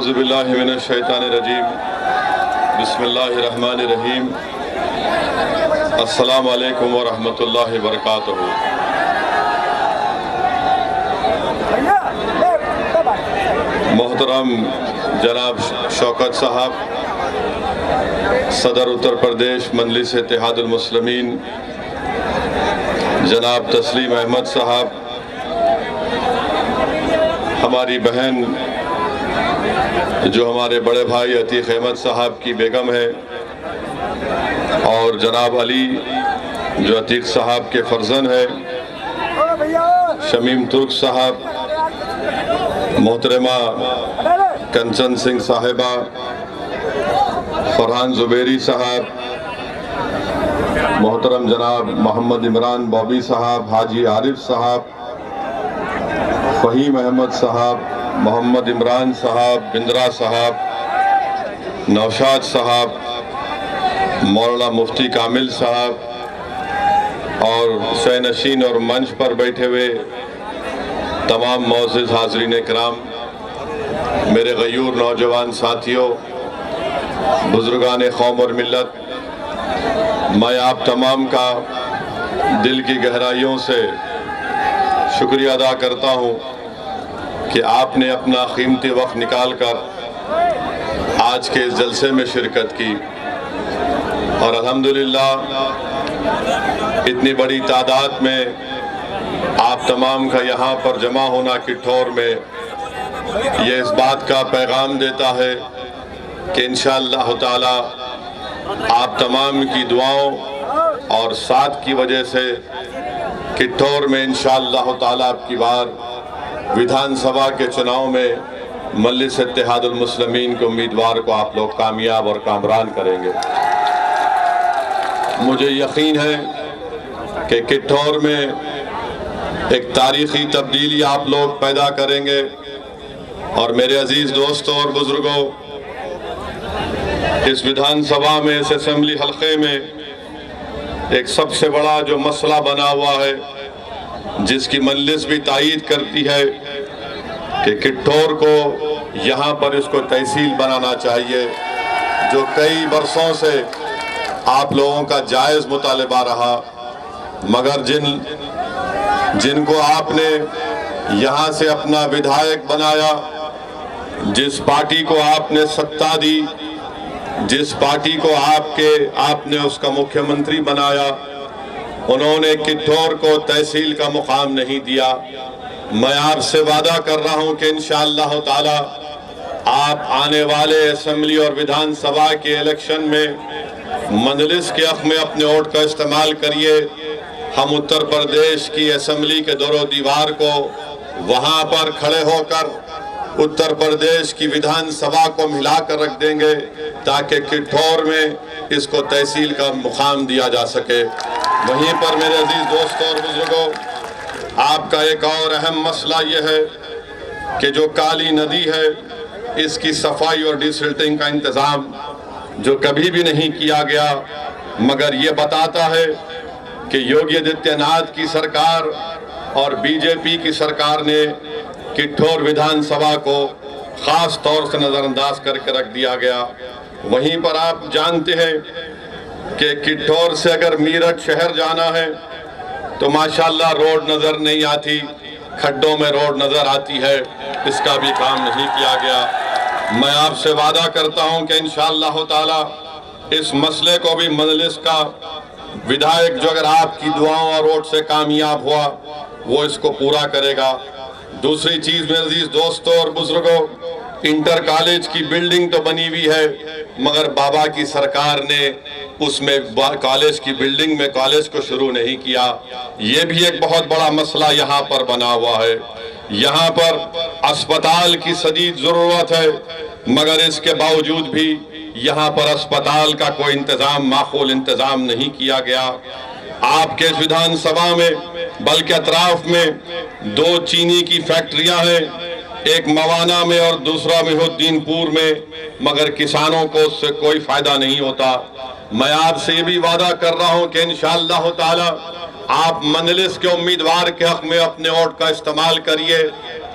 औज़ुबिल्लाहि मिनश्शैतानिर्रजीम बिस्मिल्लाहिर्रहमानिर्रहीम अस्सलामु अलैकुम व रहमतुल्लाहि व बरकातुहू। मोहतरम जनाब शौकत साहब, सदर उत्तर प्रदेश मजलिस इत्तेहादुल मुस्लिमीन जनाब तस्लीम अहमद साहब, हमारी बहन जो हमारे बड़े भाई अतीक अहमद साहब की बेगम है, और जनाब अली जो अतीक साहब के फर्जन है, शमीम तुर्क साहब, मोहतरमा कंचन सिंह साहिबा, फरहान जुबैरी साहब, मोहतरम जनाब मोहम्मद इमरान बॉबी साहब, हाजी आरिफ साहब, फ़हीम अहमद साहब, मोहम्मद इमरान साहब, बिंद्रा साहब, नौशाद साहब, मौलाना मुफ्ती कामिल साहब, और सैनशीन और मंच पर बैठे हुए तमाम मौजूद हाज़रीन इकराम, मेरे गयूर नौजवान साथियों, बुजुर्गान कौम और मिल्लत, मैं आप तमाम का दिल की गहराइयों से शुक्रिया अदा करता हूँ कि आपने अपना कीमती वक्त निकाल कर आज के इस जलसे में शिरकत की, और अल्हम्दुलिल्लाह इतनी बड़ी तादाद में आप तमाम का यहाँ पर जमा होना किठौर में ये इस बात का पैगाम देता है कि इंशाअल्लाह ताला आप तमाम की दुआओं और साथ की वजह से किठौर में इंशाअल्लाह ताला आपकी बार विधानसभा के चुनाव में मजलिस इत्तेहादुल मुस्लिमीन के उम्मीदवार को आप लोग कामयाब और कामरान करेंगे। मुझे यकीन है कि किठौर में एक तारीखी तब्दीली आप लोग पैदा करेंगे। और मेरे अजीज दोस्तों और बुजुर्गों, इस विधानसभा में, इस असेंबली हल्के में एक सबसे बड़ा जो मसला बना हुआ है, जिसकी मजलिस भी तायीद करती है कि किठौर को यहाँ पर इसको तहसील बनाना चाहिए, जो कई बरसों से आप लोगों का जायज़ मुतालबा रहा, मगर जिनको आपने यहाँ से अपना विधायक बनाया, जिस पार्टी को आपने सत्ता दी, जिस पार्टी को आपने उसका मुख्यमंत्री बनाया, उन्होंने किठौर को तहसील का मुकाम नहीं दिया। मैं आपसे वादा कर रहा हूं कि इंशाअल्लाह ताला आप आने वाले असेंबली और विधानसभा के इलेक्शन में मजलिस के हक में अपने वोट का इस्तेमाल करिए। हम उत्तर प्रदेश की असेंबली के दौरो दीवार को वहां पर खड़े होकर उत्तर प्रदेश की विधानसभा को मिलाकर रख देंगे, ताकि किठौर में इसको तहसील का मुकाम दिया जा सके। वहीं पर मेरे अजीज दोस्तों और बुजुर्गों, आपका एक और अहम मसला यह है कि जो काली नदी है, इसकी सफाई और डिसिल्टिंग का इंतज़ाम जो कभी भी नहीं किया गया, मगर ये बताता है कि योगी आदित्यनाथ की सरकार और बीजेपी की सरकार ने किठौर विधानसभा को खास तौर से नज़रअंदाज करके रख दिया गया। वहीं पर आप जानते हैं कि किठौर से अगर मीरठ शहर जाना है तो माशाल्लाह रोड नज़र नहीं आती, खड्डों में रोड नज़र आती है, इसका भी काम नहीं किया गया। मैं आपसे वादा करता हूं कि इंशाअल्लाह ताला इस मसले को भी मजलिस का विधायक जो अगर आपकी दुआओं और वोट से कामयाब हुआ, वो इसको पूरा करेगा। दूसरी चीज मेरे अजीज दोस्तों और बुजुर्गों, इंटर कॉलेज की बिल्डिंग तो बनी हुई है, मगर बाबा की सरकार ने उसमें कॉलेज की बिल्डिंग में कॉलेज को शुरू नहीं किया। ये भी एक बहुत बड़ा मसला यहाँ पर बना हुआ है। यहाँ पर अस्पताल की शदीद जरूरत है, मगर इसके बावजूद भी यहाँ पर अस्पताल का कोई इंतजाम, माकूल इंतजाम नहीं किया गया। आपके विधानसभा में बल्कि अतराफ में 2 चीनी की फैक्ट्रियां हैं, एक मवाना में और दूसरा मेहुद्दीनपुर में, मगर किसानों को उससे कोई फायदा नहीं होता। मैं आपसे ये भी वादा कर रहा हूं कि इंशाअल्लाह ताला आप मजलिस के उम्मीदवार के हक में अपने वोट का इस्तेमाल करिए।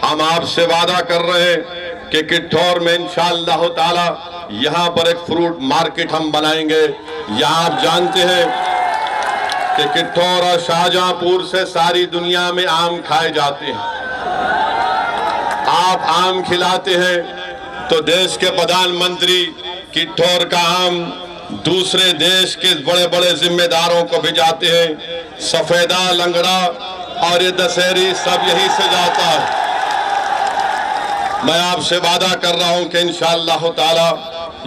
हम आपसे वादा कर रहे हैं कि किठौर में इंशाअल्लाह ताला यहाँ पर एक फ्रूट मार्केट हम बनाएंगे। यहाँ आप जानते हैं कि किठौर और शाहजहांपुर से सारी दुनिया में आम खाए जाते हैं। आप आम खिलाते हैं तो देश के प्रधानमंत्री किठौर का आम दूसरे देश के बड़े बड़े जिम्मेदारों को भिजाते हैं। सफेदा, लंगड़ा और ये दशहरी सब यहीं से जाता है। मैं आपसे वादा कर रहा हूं कि इंशाअल्लाह ताला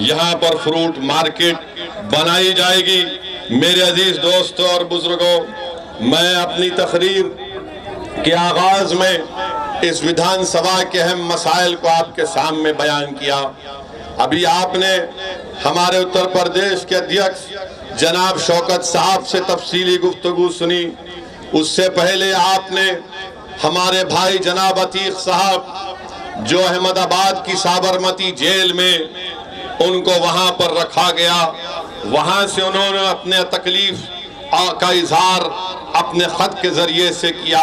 यहाँ पर फ्रूट मार्केट बनाई जाएगी। मेरे अजीज दोस्तों और बुजुर्गों, मैं अपनी तकरीर के आगाज में इस विधानसभा के अहम मसाइल को आपके सामने बयान किया। अभी आपने हमारे उत्तर प्रदेश के अध्यक्ष जनाब शौकत साहब से तफसीली गुफ्तगू सुनी। उससे पहले आपने हमारे भाई जनाब अतीक साहब जो अहमदाबाद की साबरमती जेल में उनको वहां पर रखा गया, वहां से उन्होंने अपने तकलीफ का इजहार अपने खत के जरिए से किया,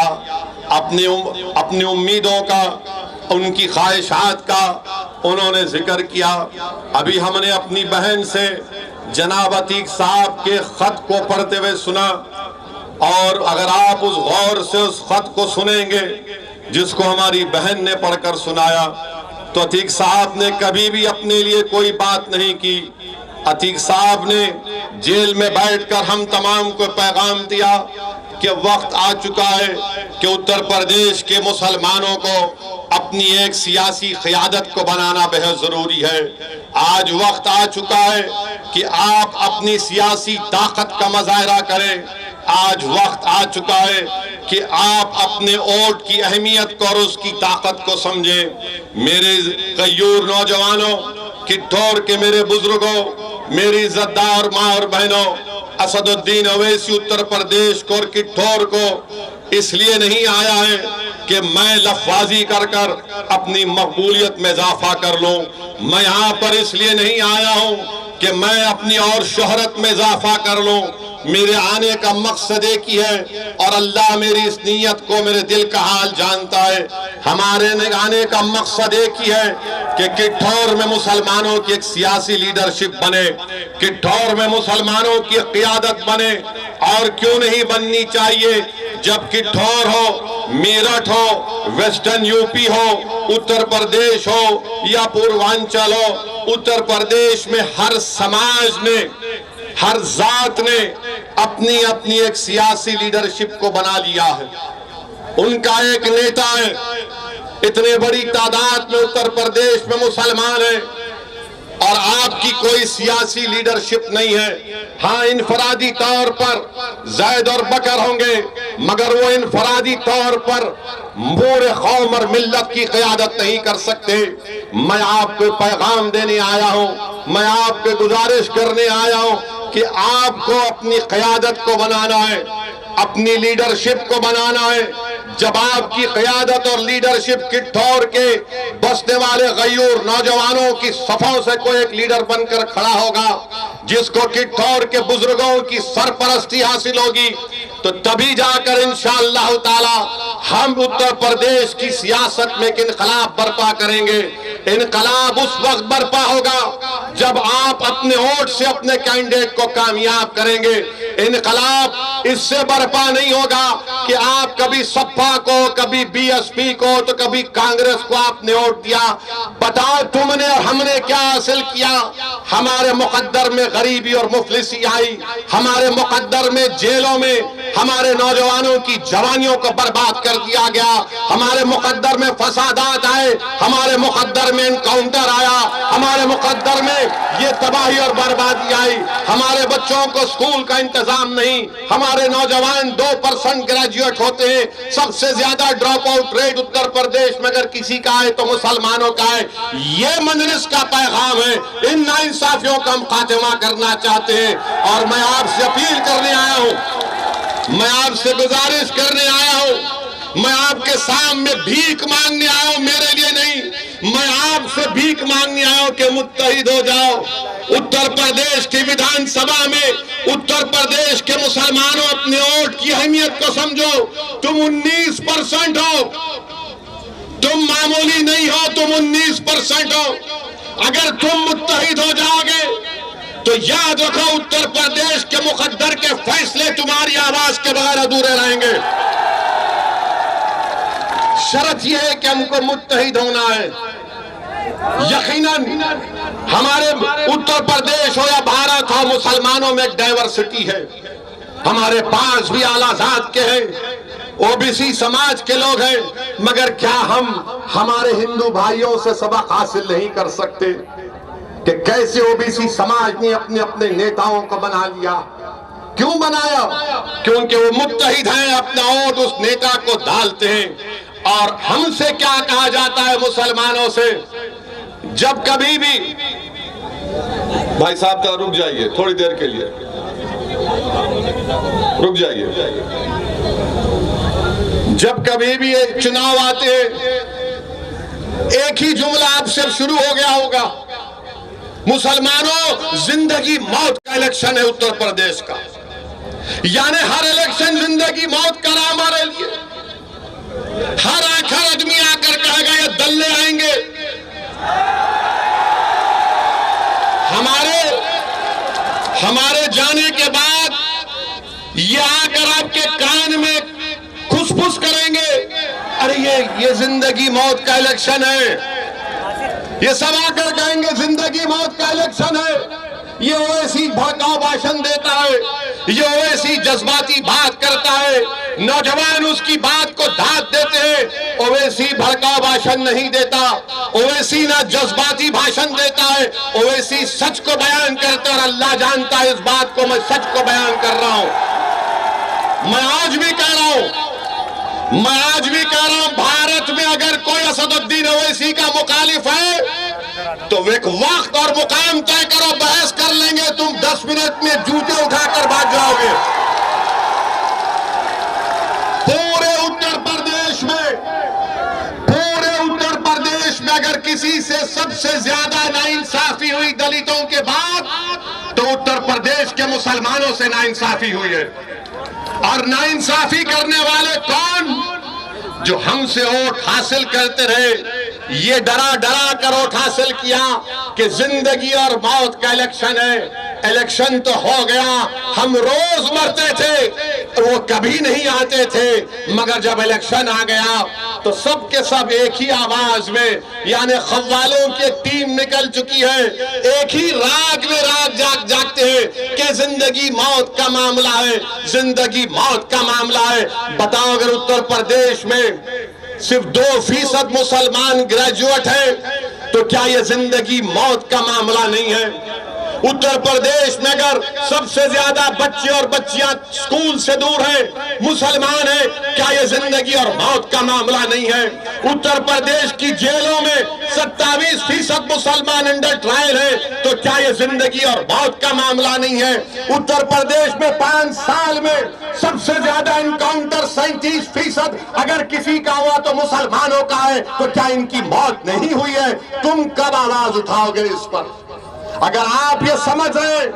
अपनी उम्मीदों का, उनकी ख्वाहिशात का उन्होंने जिक्र किया। अभी हमने अपनी बहन से जनाब अतीक साहब के खत को पढ़ते हुए सुना, और अगर आप उस गौर से उस खत को सुनेंगे जिसको हमारी बहन ने पढ़कर सुनाया, तो अतीक साहब ने कभी भी अपने लिए कोई बात नहीं की। अतीक साहब ने जेल में बैठकर हम तमाम को पैगाम दिया कि वक्त आ चुका है कि उत्तर प्रदेश के मुसलमानों को अपनी एक सियासी क़यादत को बनाना बेहद जरूरी है। आज वक्त आ चुका है कि आप अपनी सियासी ताकत का मुजाहरा करें। आज वक्त आ चुका है कि आप अपने वोट की अहमियत को और उसकी ताकत को समझें। मेरे गयूर नौजवानों, किठौर के मेरे बुजुर्गों, मेरी इज्जतदार माँ और बहनों, असदुद्दीन अवैसी उत्तर प्रदेश को और किठौर को इसलिए नहीं आया है कि मैं लफाजी कर कर अपनी मकबूलियत में इजाफा कर लूं। मैं यहाँ पर इसलिए नहीं आया हूँ कि मैं अपनी और शोहरत में इजाफा कर लूं। मेरे आने का मकसद एक ही है, और अल्लाह मेरी इस नीयत को, मेरे दिल का हाल जानता है। हमारे आने का मकसद एक ही है कि किठौर में मुसलमानों की एक सियासी लीडरशिप बने, किठौर में मुसलमानों की क़यादत बने। और क्यों नहीं बननी चाहिए? जब किठौर हो, मेरठ हो, वेस्टर्न यूपी हो, उत्तर प्रदेश हो या पूर्वांचल हो, उत्तर प्रदेश में हर समाज ने, हर जात ने अपनी अपनी एक सियासी लीडरशिप को बना लिया है। उनका एक नेता है। इतने बड़ी तादाद में उत्तर प्रदेश में मुसलमान हैं और आपकी कोई सियासी लीडरशिप नहीं है। हाँ, इनफरादी तौर पर जैद और बकर होंगे, मगर वो इनफरादी तौर पर पूरे कौम और मिल्लत की क़यादत नहीं कर सकते। मैं आपको पैगाम देने आया हूँ, मैं आपको गुजारिश करने आया हूँ कि आपको अपनी क़यादत को बनाना है, अपनी लीडरशिप को बनाना है। जब आपकी क़यादत और लीडरशिप किठौर के बसने वाले गयूर नौजवानों की सफों से कोई एक लीडर बनकर खड़ा होगा, जिसको किठौर के बुजुर्गों की सरपरस्ती हासिल होगी, तो तभी जाकर इंशाअल्लाह ताला हम उत्तर प्रदेश की सियासत में एक इनकलाब बर्पा करेंगे। इनकलाब उस वक्त बर्पा होगा जब आप अपने वोट से अपने कैंडिडेट को कामयाब करेंगे। इनकलाब इससे बर्पा नहीं होगा कि आप कभी सपा को, कभी बीएसपी को, तो कभी कांग्रेस को आपने वोट दिया। बताओ तुमने और हमने क्या हासिल किया? हमारे मुकद्दर में गरीबी और मुफलिसी आई, हमारे मुकद्दर में जेलों में हमारे नौजवानों की जवानियों को बर्बाद कर दिया गया, हमारे मुकद्दर में फसादात आए, हमारे मुकद्दर में एनकाउंटर आया, हमारे मुकद्दर में ये तबाही और बर्बादी आई। हमारे बच्चों को स्कूल का इंतजाम नहीं, हमारे नौजवान 2% ग्रेजुएट होते हैं। सबसे ज्यादा drop out rate Uttar Pradesh में अगर किसी का है तो मुसलमानों का है। ये मजलिस का पैगाम है। इन नाइंसाफियों का हम खात्मा करना चाहते हैं। और मैं आपसे अपील करने आया हूं, मैं आपसे गुजारिश करने आया हूं, मैं आपके सामने भीख मांगने आया हूं, मेरे लिए नहीं, मैं आपसे भीख मांगने आया हूं कि मुत्तहिद हो जाओ। उत्तर प्रदेश की विधानसभा में उत्तर प्रदेश के मुसलमानों, अपने वोट की अहमियत को समझो। तुम 19% हो, तुम मामूली नहीं हो, तुम 19% हो। अगर तुम मुत्तहिद हो जाओगे तो याद रखो उत्तर प्रदेश के मुकद्दर के फैसले तुम्हारी आवाज के बगैर अधूरे रहेंगे। शर्त यह है कि हमको मुत्तहिद होना है। यकीनन हमारे उत्तर प्रदेश हो या भारत हो, मुसलमानों में एक डाइवर्सिटी है। हमारे पास भी आला जात के हैं, ओबीसी समाज के लोग हैं, मगर क्या हम हमारे हिंदू भाइयों से सबक हासिल नहीं कर सकते कि कैसे ओबीसी समाज ने अपने अपने नेताओं को बना लिया? क्यों बनाया? क्योंकि वो मुत्तहिद हैं, अपना वोट उस नेता को डालते हैं। और हमसे क्या कहा जाता है मुसलमानों से, जब कभी भी भाई साहब का रुक जाइए थोड़ी देर के लिए, रुक जाइए। जब कभी भी एक चुनाव आते हैं, एक ही जुमला आपसे शुरू हो गया होगा, मुसलमानों जिंदगी मौत का इलेक्शन है उत्तर प्रदेश का। यानी हर इलेक्शन जिंदगी मौत का रहा हमारे लिए। हर आखिर आदमी आकर कहेगा ये दल्ले आएंगे, हमारे जाने के बाद ये आकर आपके कान में खुसफुस करेंगे, अरे ये जिंदगी मौत का इलेक्शन है। ये सब आकर कहेंगे जिंदगी मौत का इलेक्शन है। ये ओवैसी भड़काऊ भाषण देता है, ये ओवैसी जज्बाती बात करता है, नौजवान उसकी बात को दाद देते हैं। ओवैसी भड़काऊ भाषण नहीं देता, ओवैसी ना जज्बाती भाषण देता है, ओवैसी सच को बयान करता है। और अल्लाह जानता है इस बात को, मैं सच को बयान कर रहा हूं। मैं आज भी कह रहा हूं, भारत में अगर कोई असदुद्दीन ओवैसी का मुखालिफ है तो एक वक्त और मुकाम तय करो, बहस कर लेंगे। तुम 10 मिनट में जूते उठाकर भाग जाओगे। पूरे उत्तर प्रदेश में अगर किसी से सबसे ज्यादा नाइंसाफी हुई दलितों के बाद, तो उत्तर प्रदेश के मुसलमानों से नाइंसाफी हुई है। और नाइंसाफी करने वाले कौन? जो हमसे वोट हासिल करते रहे, ये डरा डरा कर वोट हासिल किया कि जिंदगी और मौत का इलेक्शन है। इलेक्शन तो हो गया, हम रोज मरते थे, वो कभी नहीं आते थे, मगर जब इलेक्शन आ गया तो सब के सब एक ही आवाज में, यानी खव्वालों की टीम निकल चुकी है, एक ही राग में राग जागते हैं कि जिंदगी मौत का मामला है, जिंदगी मौत का मामला है। बताओ अगर उत्तर प्रदेश में सिर्फ 2% मुसलमान ग्रेजुएट है तो क्या यह जिंदगी मौत का मामला नहीं है? उत्तर प्रदेश में अगर सबसे ज्यादा बच्चे और बच्चियां स्कूल से दूर हैं, मुसलमान हैं, क्या यह जिंदगी और मौत का मामला नहीं है? उत्तर प्रदेश की जेलों में 27% मुसलमान अंडर ट्रायल हैं, तो क्या यह जिंदगी और मौत का मामला नहीं है? उत्तर प्रदेश में 5 साल में सबसे ज्यादा इनकाउंटर 37% अगर किसी का हुआ तो मुसलमानों का है, तो क्या इनकी मौत नहीं हुई है? तुम कब आवाज उठाओगे इस पर? अगर आप ये समझ रहे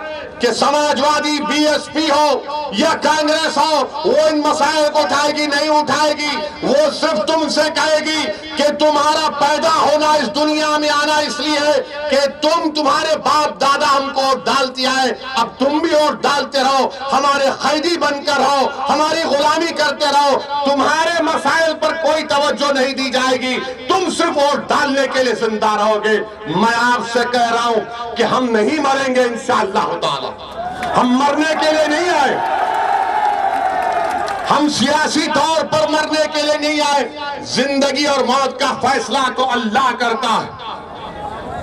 कि समाजवादी बीएसपी हो या कांग्रेस हो वो इन मसाइल को उठाएगी, नहीं उठाएगी, वो सिर्फ तुमसे कहेगी कि तुम्हारा पैदा होना इस दुनिया में आना इसलिए है कि तुम्हारे बाप दादा हमको वोट डालती है, अब तुम भी वोट डालते रहो, हमारे कैदी बनकर रहो, हमारी गुलामी करते रहो, तुम्हारे मसाइल पर कोई तवज्जो नहीं दी जाएगी, तुम सिर्फ वोट डालने के लिए जिंदा रहोगे। मैं आपसे कह रहा हूं कि हम नहीं मरेंगे इंशाअल्लाह ताला, हम मरने के लिए नहीं आए, हम सियासी तौर पर मरने के लिए नहीं आए। जिंदगी और मौत का फैसला तो अल्लाह करता है।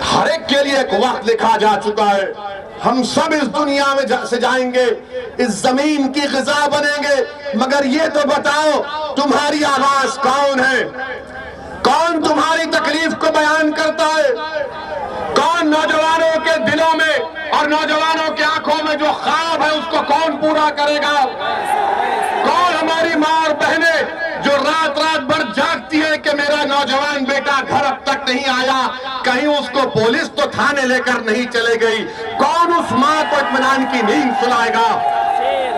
हर एक के लिए एक वक्त लिखा जा चुका है। हम सब इस दुनिया में से जाएंगे, इस जमीन की ग़िज़ा बनेंगे, मगर ये तो बताओ तुम्हारी आवाज कौन है? कौन तुम्हारी तकलीफ को बयान करता है? कौन नौजवानों के दिलों में और नौजवानों की आंखों में जो ख्वाब है उसको कौन पूरा करेगा? कौन हमारी माँ और बहनें जो रात रात भर जागती है कि मेरा नौजवान बेटा घर अब तक नहीं आया, कहीं उसको पुलिस तो थाने लेकर नहीं चले गई? कौन उस माँ को इत्मीनान की नींद सुलाएगा?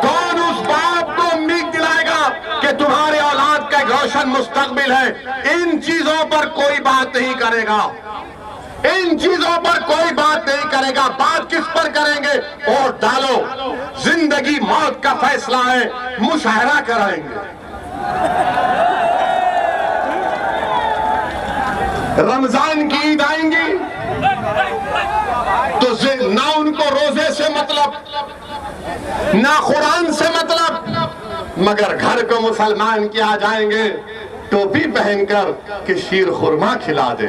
कौन उस बाप को उम्मीद दिलाएगा कि तुम्हारे औलाद का रोशन मुस्तकबिल है, इन चीजों पर कोई बात नहीं करेगा। इन चीजों पर कोई बात नहीं करेगा। बात किस पर करेंगे? वोट डालो, जिंदगी मौत का फैसला है, मुशाहरा कराएंगे। रमजान की ईद आएंगी तो ना उनको रोजे से मतलब, ना कुरान से मतलब, मगर घर को मुसलमान के आ जाएंगे टोपी पहनकर कि शीर खुरमा खिला दे।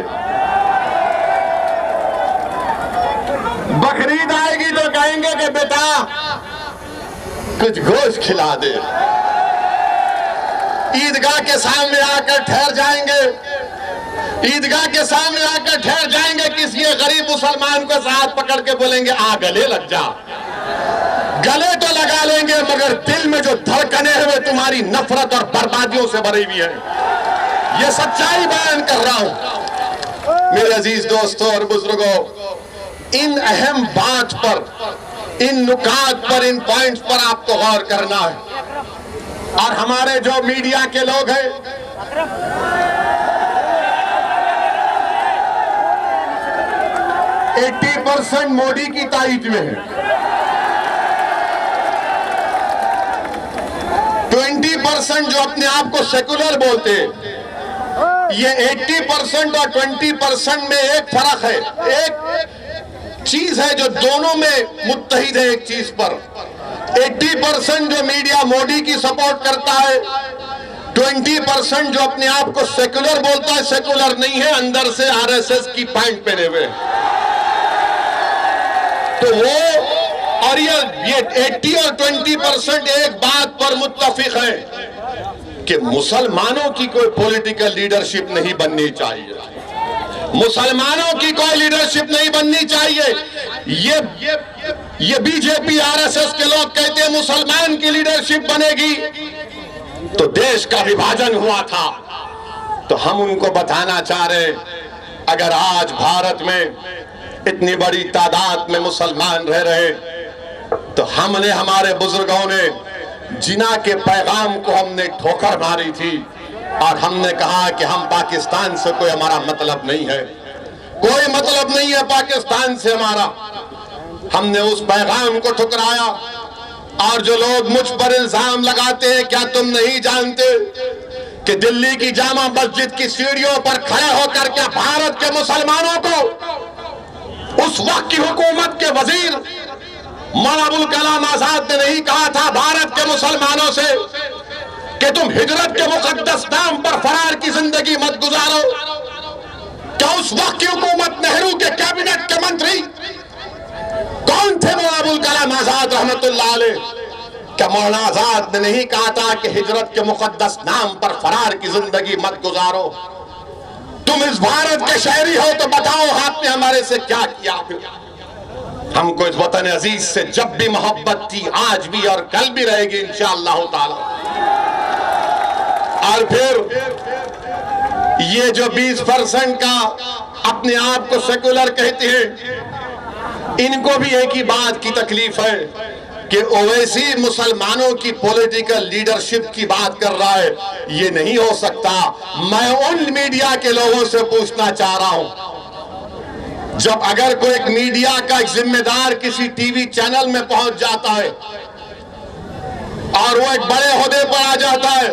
बकरीद आएगी तो कहेंगे कि बेटा कुछ गोश्त खिला दे। ईदगाह के सामने आकर ठहर जाएंगे, ईदगाह के सामने आकर ठहर जाएंगे, किसी गरीब मुसलमान को साथ पकड़ के बोलेंगे आ गले लग जा। गले तो लगा लेंगे मगर दिल में जो धड़कने हैं वे तुम्हारी नफरत और बर्बादियों से भरी हुई है। ये सच्चाई बयान कर रहा हूं। मेरे अजीज दोस्तों और बुजुर्गों, इन अहम बात पर, इन नुकात पर, इन पॉइंट्स पर आपको गौर करना है। और हमारे जो मीडिया के लोग हैं, 80% मोदी की तारीफ में है, 20% जो अपने आप को सेकुलर बोलते हैं। ये 80% और 20% में एक फर्क है, एक चीज है जो दोनों में मुत्तहिद है एक चीज पर। 80% जो मीडिया मोदी की सपोर्ट करता है, 20% जो अपने आप को सेकुलर बोलता है, सेकुलर नहीं है, अंदर से आरएसएस की पैंट पहने हुए। तो वो और ये 80 और 20% एक बात पर मुत्तफिक है कि मुसलमानों की कोई पॉलिटिकल लीडरशिप नहीं बननी चाहिए, मुसलमानों की कोई लीडरशिप नहीं बननी चाहिए। ये बीजेपी आरएसएस के लोग कहते हैं मुसलमान की लीडरशिप बनेगी तो देश का विभाजन हुआ था। तो हम उनको बताना चाह रहे, अगर आज भारत में इतनी बड़ी तादाद में मुसलमान रह रहे तो हमने, हमारे बुजुर्गों ने जिना के पैगाम को हमने ठोकर मारी थी और हमने कहा कि हम पाकिस्तान से कोई हमारा मतलब नहीं है, कोई मतलब नहीं है पाकिस्तान से हमारा। हमने उस पैगाम को ठुकराया। और जो लोग मुझ पर इल्जाम लगाते हैं, क्या तुम नहीं जानते कि दिल्ली की जामा मस्जिद की सीढ़ियों पर खड़े होकर क्या भारत के मुसलमानों को उस वक्त की हुकूमत के वजीर मौलाना अबुल कलाम आजाद ने नहीं कहा था भारत के मुसलमानों से कि तुम हिजरत के मुकद्दस नाम पर फरार की जिंदगी मत गुजारो? क्या उस वक्त की हुकूमत नेहरू के कैबिनेट के मंत्री कौन थे? मौलाना अबुल कलाम आजाद रहमतुल्लाह अलैह। क्या मौलाना आजाद ने नहीं कहा था कि हिजरत के मुकद्दस नाम पर फरार की जिंदगी मत गुजारो? तुम इस भारत के शहरी हो तो बताओ आपने हमारे से क्या किया? हमको इस वतन अजीज से जब भी मोहब्बत थी, आज भी और कल भी रहेगी इंशाअल्लाह ताला। और फिर ये जो 20% का अपने आप को सेकुलर कहते हैं, इनको भी एक ही बात की तकलीफ है कि ओवैसी मुसलमानों की पॉलिटिकल लीडरशिप की बात कर रहा है। ये नहीं हो सकता। मैं उन मीडिया के लोगों से पूछना चाह रहा हूं, जब अगर कोई एक मीडिया का एक जिम्मेदार किसी टीवी चैनल में पहुंच जाता है और वो एक बड़े ओहदे पर आ जाता है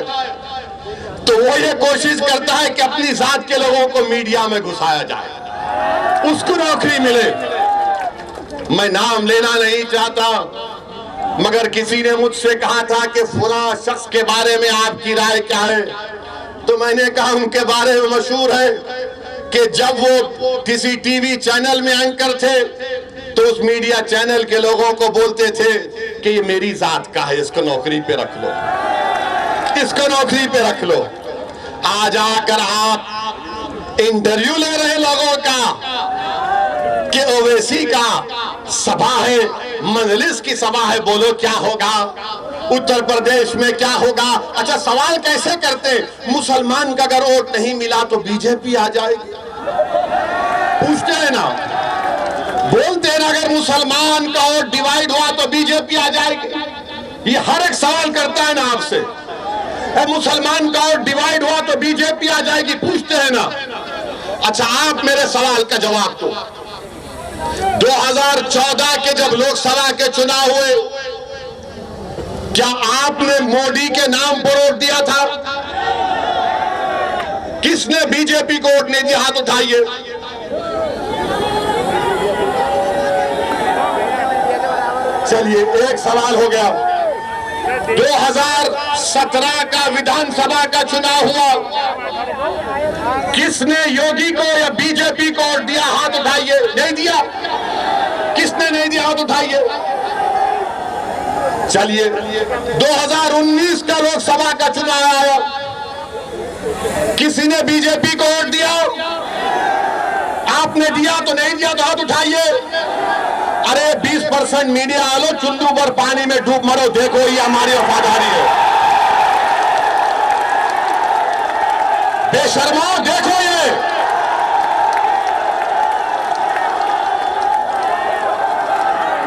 तो वो ये कोशिश करता है कि अपनी जात के लोगों को मीडिया में घुसाया जाए, उसको नौकरी मिले। मैं नाम लेना नहीं चाहता, मगर किसी ने मुझसे कहा था कि फुला शख्स के बारे में आपकी राय क्या है? तो मैंने कहा उनके बारे में मशहूर है कि जब वो किसी टीवी चैनल में एंकर थे तो उस मीडिया चैनल के लोगों को बोलते थे कि ये मेरी जात का है, इसको नौकरी पे रख लो, इसको नौकरी पे रख लो। आज आकर आप इंटरव्यू ले रहे लोगों का कि ओवैसी का सभा है, मजलिस की सभा है, बोलो क्या होगा, उत्तर प्रदेश में क्या होगा। अच्छा, सवाल कैसे करते, मुसलमान का अगर वोट नहीं मिला तो बीजेपी आ जाएगी? पूछते हैं ना, बोलते हैं ना, अगर मुसलमान का वोट डिवाइड हुआ तो बीजेपी आ जाएगी? ये हर एक सवाल करता है ना आपसे। मुसलमान का और डिवाइड हुआ तो बीजेपी आ जाएगी, पूछते हैं ना। अच्छा, आप मेरे सवाल का जवाब दो। 2014 के जब लोकसभा के चुनाव हुए, क्या आपने मोदी के नाम पर वोट दिया था? किसने बीजेपी को वोट नहीं दिया? हाथ उठाइए। चलिए, एक सवाल हो गया। 2017 का विधानसभा का चुनाव हुआ, किसने योगी को या बीजेपी को वोट दिया? हाथ उठाइए। नहीं दिया? किसने नहीं दिया? हाथ उठाइए। चलिए, 2019 का लोकसभा का चुनाव आया, किसी ने बीजेपी को वोट दिया? आपने दिया तो नहीं दिया तो हाथ उठाइए। अरे 20% मीडिया आलो, चुल्लू पर पानी में डूब मरो, देखो ये हमारी वफादारी है। बेशर्मा, देखो ये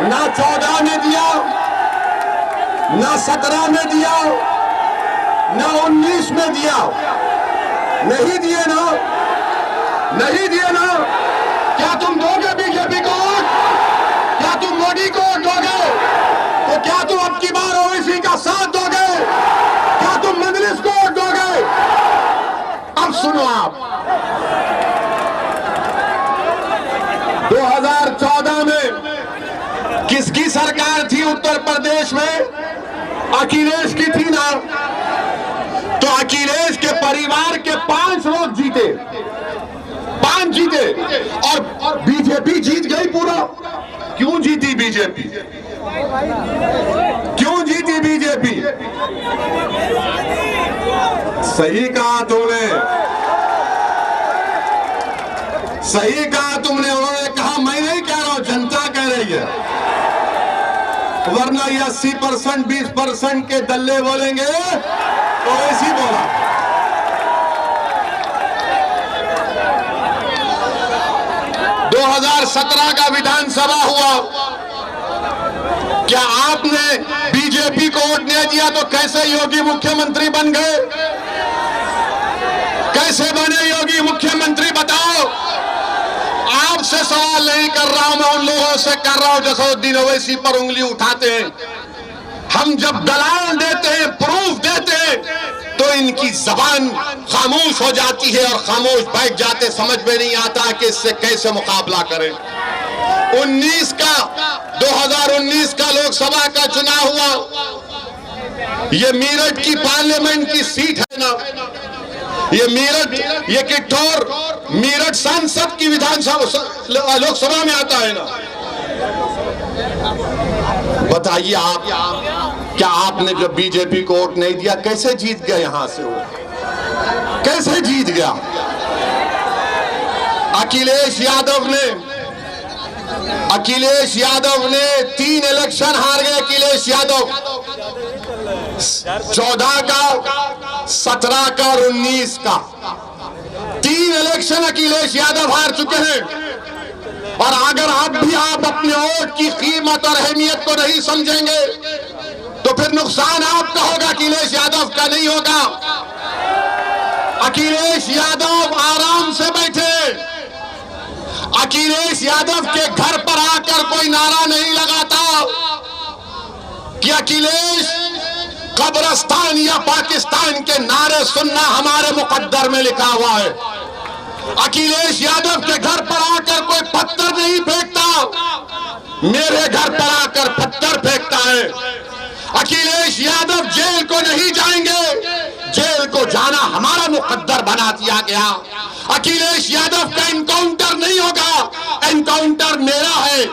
ना 14 में दिया, ना 17 में दिया, ना 19 में दिया। नहीं दिए ना? नहीं दिए ना? क्या तुम दोगे बीजेपी को वोट? क्या तुम मोदी को वोट दोगे? तो क्या तुम अब की बार ओवैसी का साथ दोगे? क्या तुम मजलिस को वोट दोगे? अब सुनो आप, 2014 में किसकी सरकार थी उत्तर प्रदेश में? अखिलेश की थी ना? तो अखिलेश के परिवार के 5 लोग जीते, 5 जीते, और बीजेपी जीत गई पूरा। क्यों जीती बीजेपी? क्यों जीती बीजेपी? सही कहा तुमने, सही कहा तुमने। उन्होंने कहा, मैं नहीं कह रहा हूं, जनता कह रही है, वरना ये 80% 20% के दल्ले बोलेंगे तो ऐसी बोला। दो 2017 का विधानसभा हुआ, क्या आपने बीजेपी को वोट नहीं दिया तो कैसे योगी मुख्यमंत्री बन गए? कैसे बने योगी मुख्यमंत्री, बताओ। आपसे सवाल नहीं कर रहा हूं, मैं उन लोगों से कर रहा हूं जो असदुद्दीन ओवैसी पर उंगली उठाते हैं। हम जब दलाल देते हैं, प्रूफ देते हैं, तो इनकी जबान खामोश हो जाती है और खामोश बैठ जाते, समझ में नहीं आता कि इससे कैसे मुकाबला करें। 2019 का लोकसभा का चुनाव हुआ, ये मेरठ की पार्लियामेंट की सीट है ना, ये मेरठ, ये किठौर मेरठ सांसद की विधानसभा लोकसभा में आता है ना। बताइए आप, क्या आपने जब बीजेपी को वोट नहीं दिया कैसे जीत गया? यहां से वो कैसे जीत गया? अखिलेश यादव ने 3 इलेक्शन हार गए। अखिलेश यादव 14 का, 17 का और 19 का 3 इलेक्शन अखिलेश यादव हार चुके हैं। और अगर आप अपने वोट की कीमत और अहमियत को नहीं समझेंगे तो फिर नुकसान आपका होगा, अखिलेश यादव का नहीं होगा। अखिलेश यादव आराम से बैठे, अखिलेश यादव के घर पर आकर कोई नारा नहीं लगाता कि अखिलेश कब्रिस्तान या पाकिस्तान के नारे सुनना हमारे मुकद्दर में लिखा हुआ है। अखिलेश यादव के घर पर आकर कोई पत्थर नहीं फेंकता, मेरे घर पर आकर पत्थर फेंकता है। अखिलेश यादव जेल को नहीं जाएंगे, जेल को जाना हमारा मुकद्दर बना दिया गया। अखिलेश यादव का एनकाउंटर नहीं होगा, एनकाउंटर मेरा है,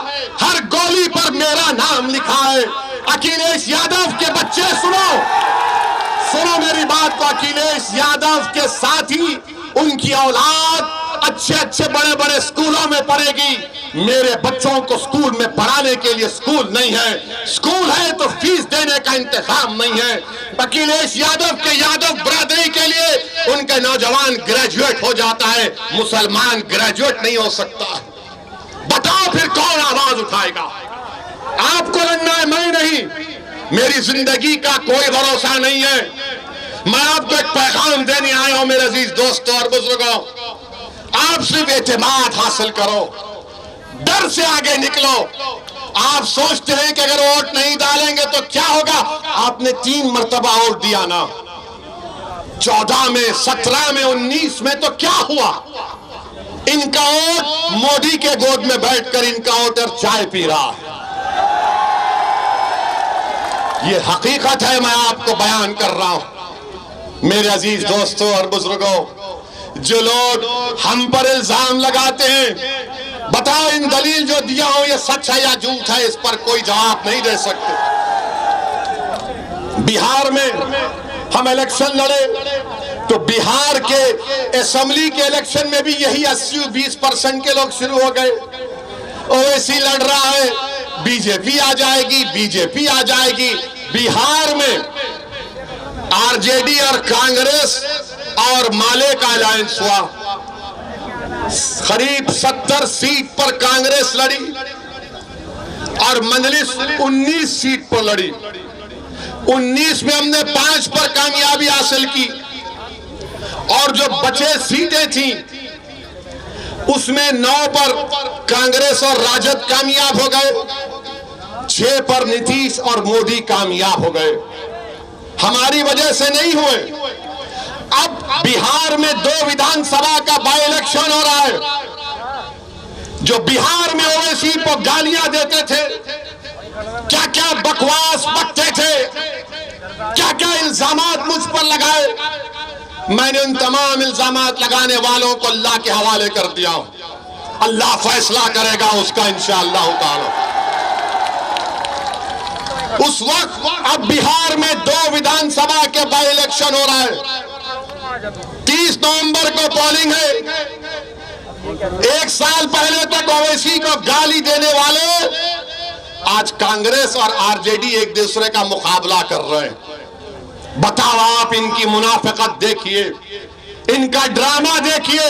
हर गोली पर मेरा नाम लिखा है। अखिलेश यादव के बच्चे सुनो मेरी बात को, अखिलेश यादव के साथ ही उनकी औलाद अच्छे बड़े स्कूलों में पढ़ेगी। मेरे बच्चों को स्कूल में पढ़ाने के लिए स्कूल नहीं है, स्कूल है तो फीस देने का इंतजाम नहीं है। अखिलेश यादव के यादव बरादरी के लिए उनके नौजवान ग्रेजुएट हो जाता है, मुसलमान ग्रेजुएट नहीं हो सकता। बताओ फिर कौन आवाज उठाएगा? आपको लड़ना है, मैं नहीं। मेरी जिंदगी का कोई भरोसा नहीं है। मैं आपको एक पैगाम देने आया हूं मेरे अजीज दोस्तों और बुजुर्गों, आप सिर्फ एतमाद हासिल करो, डर से आगे निकलो। आप सोचते हैं कि अगर वोट नहीं डालेंगे तो क्या होगा? आपने 3 मरतबा वोट दिया ना, 14 में, 17 में, 19 में, तो क्या हुआ? इनका वोट मोदी के गोद में बैठकर इनका वोटर चाय पी रहा है। ये हकीकत है, मैं आपको बयान कर रहा हूं मेरे अजीज दोस्तों और बुजुर्गों। जो लोग हम पर इल्जाम लगाते हैं, बताओ इन दलील जो दिया हो ये सच है या झूठ है, इस पर कोई जवाब नहीं दे सकते। बिहार में हम इलेक्शन लड़े तो बिहार के असेंबली के इलेक्शन में भी यही 80-20% के लोग शुरू हो गए। ओवैसी लड़ रहा है, बीजेपी आ जाएगी, बीजेपी आ जाएगी। बिहार में आरजेडी और कांग्रेस और माले का अलायंस हुआ। करीब 70 सीट पर कांग्रेस लड़ी और मजलिस 19 सीट पर लड़ी। 19 में हमने 5 पर कामयाबी हासिल की और जो बचे सीटें थी उसमें 9 पर कांग्रेस और राजद कामयाब हो गए, 6 पर नीतीश और मोदी कामयाब हो गए। हमारी वजह से नहीं हुए। अब बिहार में 2 विधानसभा का बाई इलेक्शन हो रहा है। जो बिहार में ओवैसी को गालियां देते थे, क्या क्या बकवास बकते थे, क्या क्या इल्जामात मुझ पर लगाए, मैंने उन तमाम इल्जामात लगाने वालों को अल्लाह के हवाले कर दिया। अल्लाह फैसला करेगा उसका इंशाअल्लाह ताला। उस वक्त अब बिहार में 2 विधानसभा के बाई इलेक्शन हो रहा है। 30 नवंबर को पोलिंग है। 1 साल पहले तक ओवैसी को गाली देने वाले आज कांग्रेस और आरजेडी एक दूसरे का मुकाबला कर रहे हैं। बताओ आप, इनकी मुनाफिकत देखिए, इनका ड्रामा देखिए।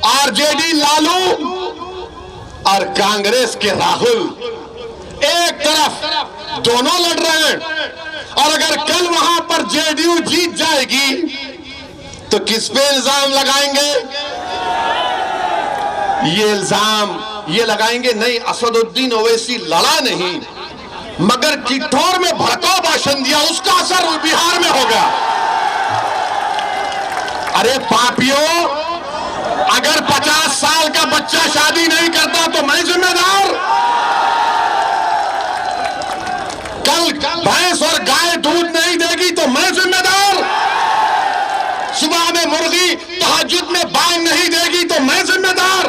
आरजेडी लालू और कांग्रेस के राहुल एक तरफ दोनों लड़ रहे हैं, और अगर कल वहां पर जेडीयू जीत जाएगी तो किस पे इल्जाम लगाएंगे? ये इल्जाम ये लगाएंगे, नहीं असदुद्दीन ओवैसी लड़ा नहीं मगर किठौर में भड़काऊ भाषण दिया, उसका असर बिहार में हो गया। अरे पापियों, अगर 50 साल का बच्चा शादी नहीं करता तो मैं जिम्मेदार? कल भैंस और गाय दूध नहीं देगी तो मैं जिम्मेदार? सुबह में मुर्गी तहज्जुद में बांग नहीं देगी तो मैं जिम्मेदार?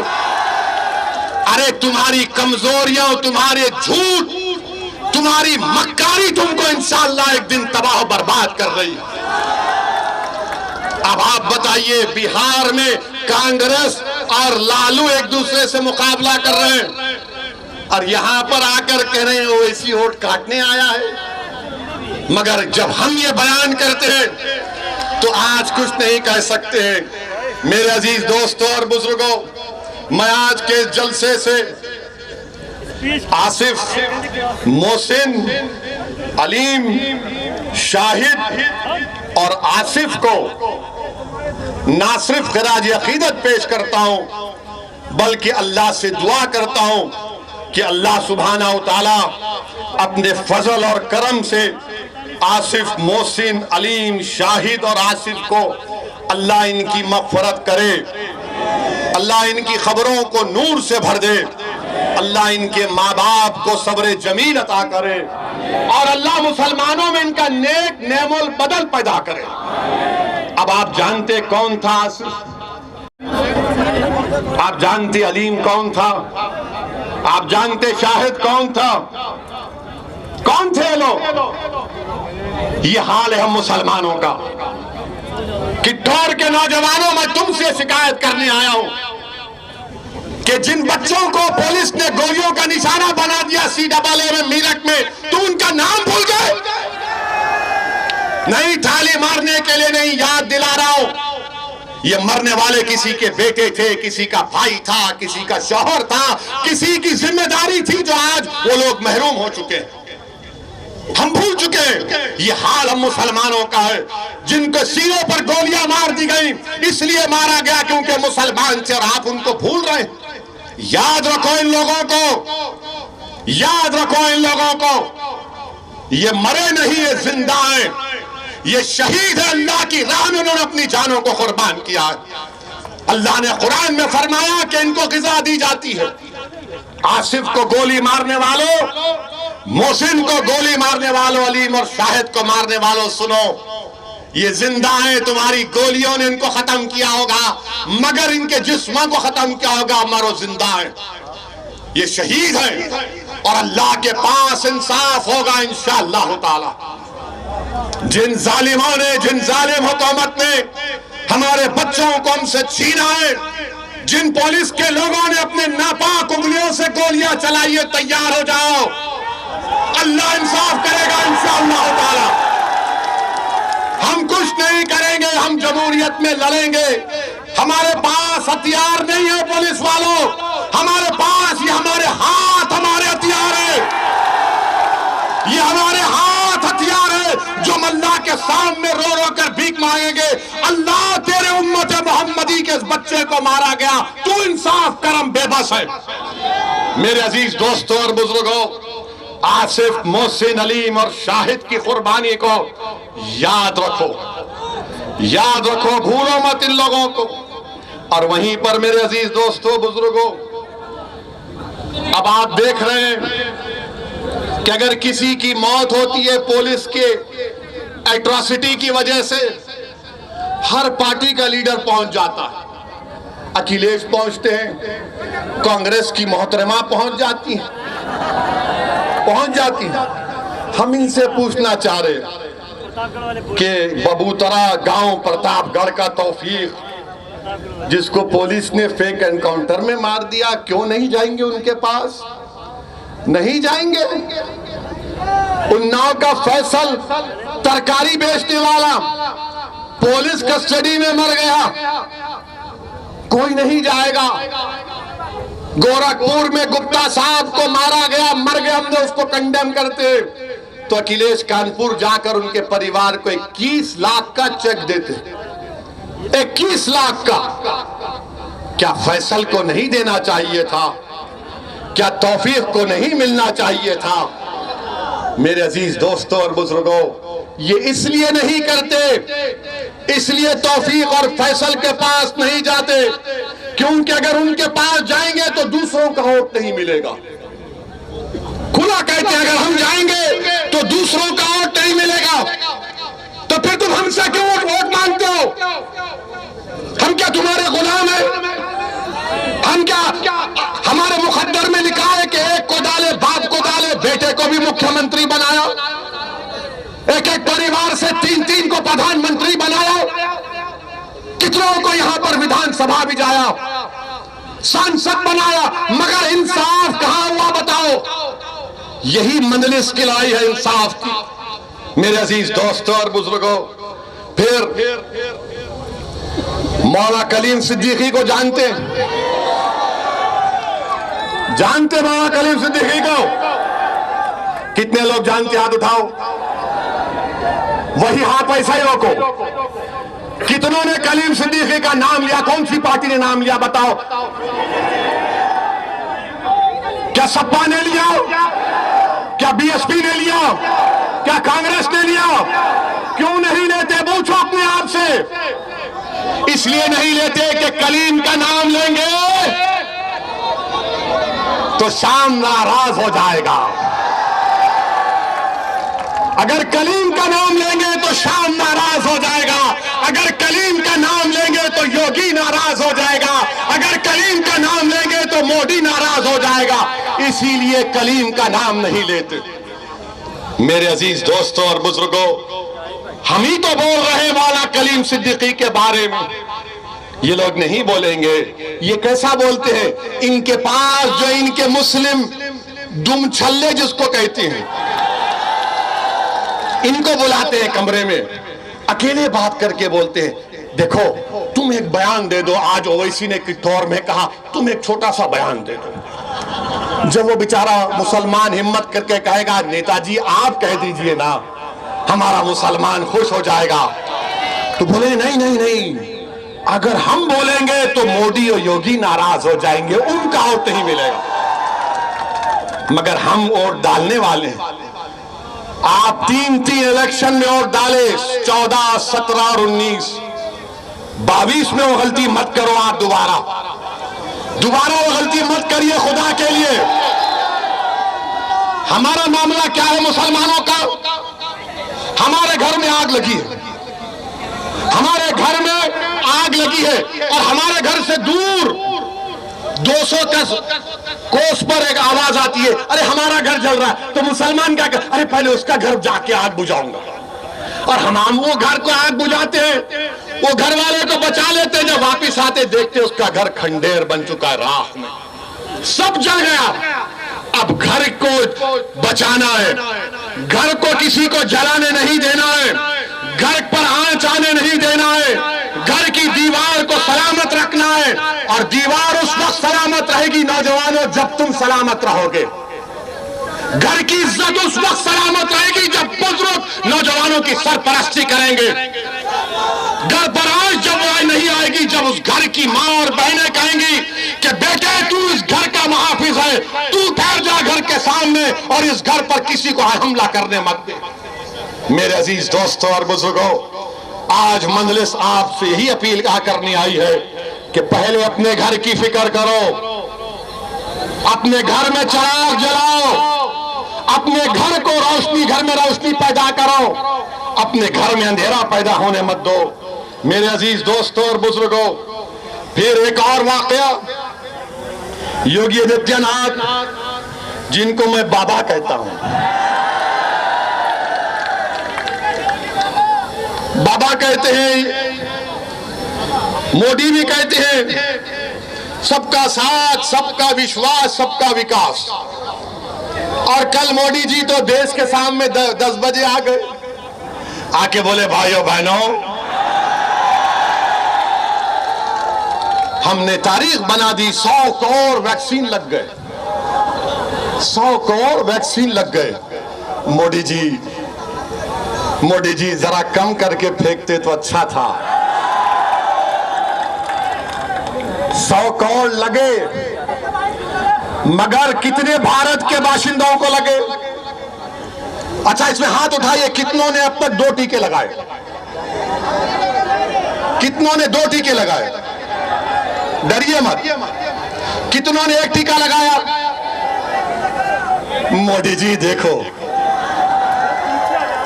अरे तुम्हारी कमजोरियां, तुम्हारे झूठ, तुम्हारी मक्कारी तुमको इंशाअल्लाह एक दिन तबाह बर्बाद कर रही है। अब आप बताइए, बिहार में कांग्रेस और लालू एक दूसरे से मुकाबला कर रहे हैं और यहां पर आकर कह रहे हैं ओवैसी वोट काटने आया है। मगर जब हम ये बयान करते हैं तो आज कुछ नहीं कह सकते हैं। मेरे अजीज दोस्तों और बुजुर्गों, मैं आज के जलसे से आसिफ, मोहसिन, अलीम, शाहिद और आसिफ को ना सिर्फ खिराज अकीदत पेश करता हूं बल्कि अल्लाह से दुआ करता हूं कि अल्लाह सुब्हाना व तआला अपने फजल और करम से आसिफ, मोहसिन, अलीम, शाहिद और आसिफ को अल्लाह इनकी मग़फ़िरत करे, अल्लाह इनकी खबरों को नूर से भर दे, अल्लाह इनके माँ बाप को सब्र जमील अता करे और अल्लाह मुसलमानों में इनका नेक नेमुल बदल पैदा करे। अब आप जानते कौन था आसिफ? आप जानते अलीम कौन था? आप जानते शाहिद कौन था? कौन थे लोग? ये हाल है हम मुसलमानों का। किठौर के नौजवानों, मैं तुमसे शिकायत करने आया हूं कि जिन बच्चों को पुलिस ने गोलियों का निशाना बना दिया CAA में, मीरठ में, तुम उनका नाम भूल गए? नहीं, थाली मारने के लिए नहीं, याद दिला रहा हूं, ये मरने वाले किसी के बेटे थे, किसी का भाई था, किसी का शौहर था, किसी की जिम्मेदारी थी जो आज वो लोग महरूम हो चुके हैं। हम भूल चुके हैं ये हाल हम मुसलमानों का है, जिनके सीनों पर गोलियां मार दी गई इसलिए मारा गया क्योंकि मुसलमान थे, और आप उनको भूल रहे हैं। याद रखो इन लोगों को, याद रखो इन लोगों को, ये मरे नहीं, ये जिंदा हैं, ये शहीद है, अल्लाह की राह में उन्होंने अपनी जानों को कुर्बान किया है। अल्लाह ने कुरान में फरमाया कि इनको ग़िज़ा दी जाती है। आसिफ को गोली मारने वालों, मोहसिन को गोली मारने वालों, अलीम और शाहिद को मारने वालों, सुनो, ये जिंदा है, तुम्हारी गोलियों ने इनको खत्म किया होगा मगर इनके जिस्मों को खत्म किया होगा, मरो जिंदा है, ये शहीद है और अल्लाह के पास इंसाफ होगा इंशाअल्लाह ताला। जिन जालिमों ने, जिन जालिम हुकूमत ने हमारे बच्चों को हमसे छीना है, जिन पुलिस के लोगों ने अपने नापाक उंगलियों से गोलियां चलाई है, तैयार हो जाओ, अल्लाह इंसाफ करेगा इंशाअल्लाह ताला। हम कुछ नहीं करेंगे, हम जमहूरियत में लड़ेंगे। हमारे पास हथियार नहीं है पुलिस वालों, हमारे पास ये हमारे हाथ, हमारे हथियार है, ये हमारे हाथ हथियार है जो हम अल्लाह के सामने रो रो कर भीख मांगेंगे। अल्लाह तेरे उम्मत मोहम्मदी के इस बच्चे को मारा गया, तू इंसाफ करम, बेबस है। मेरे अजीज दोस्तों और बुजुर्गों, आसिफ, मोहसिन, अलीम और शाहिद की कुर्बानी को याद रखो, याद रखो, भूलो मत इन लोगों को। और वहीं पर मेरे अजीज दोस्तों बुजुर्गों, अब आप देख रहे हैं कि अगर किसी की मौत होती है पुलिस के एट्रॉसिटी की वजह से, हर पार्टी का लीडर पहुंच जाता है। अखिलेश पहुंचते हैं, कांग्रेस की मोहतरमा पहुंच जाती है, पहुंच जाती है। हम इनसे पूछना चाह रहे कि बबूतरा गांव प्रतापगढ़ का तौफीक, जिसको पुलिस ने फेक एनकाउंटर में मार दिया, क्यों नहीं जाएंगे उनके पास? नहीं जाएंगे। उन्नाव का फैसल, तरकारी बेचने वाला, पुलिस कस्टडी में मर गया, कोई नहीं जाएगा। गोरखपुर में गुप्ता साहब को मारा गया, मर गया, हमने उसको कंडेम करते तो अखिलेश कानपुर जाकर उनके परिवार को 21 लाख का चेक देते, 21 लाख का। क्या फैसल को नहीं देना चाहिए था? क्या तौफीक को नहीं मिलना चाहिए था? मेरे अजीज दोस्तों और बुजुर्गों, ये इसलिए नहीं करते, इसलिए तौफीक और फैसल के पास नहीं जाते क्योंकि अगर उनके पास जाएंगे तो दूसरों का वोट नहीं मिलेगा। खुला कहते हैं अगर हम जाएंगे तो दूसरों का वोट नहीं मिलेगा, तो फिर तुम हमसे क्यों वोट मांगते हो? हम क्या तुम्हारे गुलाम हैं? हम क्या, हमारे मुकद्दर में लिखा है कि एक को डाले बाप को डाले, बेटे को भी मुख्यमंत्री बनाया, एक एक परिवार से 3-3 को प्रधानमंत्री बनाया, कितनों को यहां पर विधानसभा भी जाया, सांसद बनाया, मगर इंसाफ कहां हुआ बताओ? यही मंजलिस खिलाई है इंसाफ की। मेरे अजीज दोस्तों और बुजुर्गों, फिर मौला कलीम सिद्दीकी को जानते हैं? जानते मौला कलीम सिद्दीकी को? कितने लोग जानते? हाथ उठाओ। वही हाथ वैसा ही रोको। कितनों ने कलीम सिद्दीकी का नाम लिया? कौन सी पार्टी ने नाम लिया बताओ? क्या सपा ने लिया? क्या बीएसपी ने लिया? क्या कांग्रेस ने लिया? क्यों नहीं लेते? पूछो अपने आप से। इसलिए नहीं लेते कि कलीम का नाम लेंगे तो शाम नाराज हो जाएगा। अगर कलीम का नाम लेंगे तो शाम नाराज हो जाएगा, अगर कलीम का नाम लेंगे तो योगी नाराज हो जाएगा, अगर कलीम का नाम लेंगे तो मोदी नाराज हो जाएगा। इसीलिए कलीम का नाम नहीं लेते। मेरे अजीज दोस्तों और बुजुर्गों, हम ही तो बोल रहे हैं मौला कलीम सिद्दीकी के बारे में, ये लोग नहीं बोलेंगे। ये कैसा बोलते हैं? इनके पास जो इनके मुस्लिम दुम छल्ले जिसको कहते हैं, इनको बुलाते हैं कमरे में, अकेले बात करके बोलते हैं, देखो तुम एक बयान दे दो। आज ओवैसी ने कितौर में कहा, तुम एक छोटा सा बयान दे दो। जब वो बेचारा मुसलमान हिम्मत करके कहेगा नेताजी आप कह दीजिए ना, हमारा मुसलमान खुश हो जाएगा, तो बोले नहीं नहीं नहीं, अगर हम बोलेंगे तो मोदी और योगी नाराज हो जाएंगे, उनका वोट नहीं मिलेगा। मगर हम वोट डालने वाले हैं। आप 3 इलेक्शन में वोट डाले, 14, 17 और 19, 22 में वो गलती मत करो। आप दोबारा वो गलती मत करिए, खुदा के लिए। हमारा मामला क्या है मुसलमानों का? हमारे घर में आग लगी है, हमारे घर में आग लगी है, और हमारे घर से दूर 200 कोस पर एक आवाज आती है, अरे हमारा घर जल रहा है। तो मुसलमान क्या कर, अरे पहले उसका घर जाके आग बुझाऊंगा। और हम वो घर को आग बुझाते हैं, वो घर वाले को बचा लेते हैं, जब वापिस आते देखते उसका घर खंडेर बन चुका है, राख में सब जल गया। अब घर को बचाना है, घर को किसी को जलाने नहीं देना है, घर पर आंच आने नहीं देना है, घर की दीवार को सलामत रखना है। और दीवार उस वक्त सलामत रहेगी नौजवानों जब तुम सलामत रहोगे। घर की इज्जत उस वक्त सलामत रहेगी जब बुजुर्ग नौजवानों की सरपरस्ती करेंगे। घर पर आज जब वो नहीं आएगी जब उस घर की मां और बहनें कहेंगी कि बेटे तू इस घर का मुहाफिज है, तू ठहर जा घर के सामने और इस घर पर किसी को हमला करने मत दे। मेरे अजीज दोस्तों और बुजुर्गों, आज मंजलिस आपसे यही अपील करनी आई है कि पहले अपने घर की फिक्र करो, अपने घर में चिराग जलाओ, अपने घर को रोशनी, घर में रोशनी पैदा करो, अपने घर में अंधेरा पैदा होने मत दो। मेरे अजीज दोस्तों और बुजुर्गों, फिर एक और वाकया, योगी आदित्यनाथ जिनको मैं बाबा कहता हूं, बाबा कहते हैं, मोदी भी कहते हैं सबका साथ, सबका विश्वास, सबका विकास। और कल मोदी जी तो देश के सामने 10 बजे आ गए, आके बोले भाइयों बहनों, हमने तारीख बना दी, 100 करोड़ वैक्सीन लग गए, 100 करोड़ वैक्सीन लग गए। मोदी जी जरा कम करके फेंकते तो अच्छा था। 100 करोड़ लगे, मगर कितने भारत के बाशिंदों को लगे? अच्छा, इसमें हाथ उठाइए, कितनों ने अब तक 2 टीके लगाए? कितनों ने 2 टीके लगाए? डरिए मत। कितनों ने 1 टीका लगाया? मोदी जी देखो,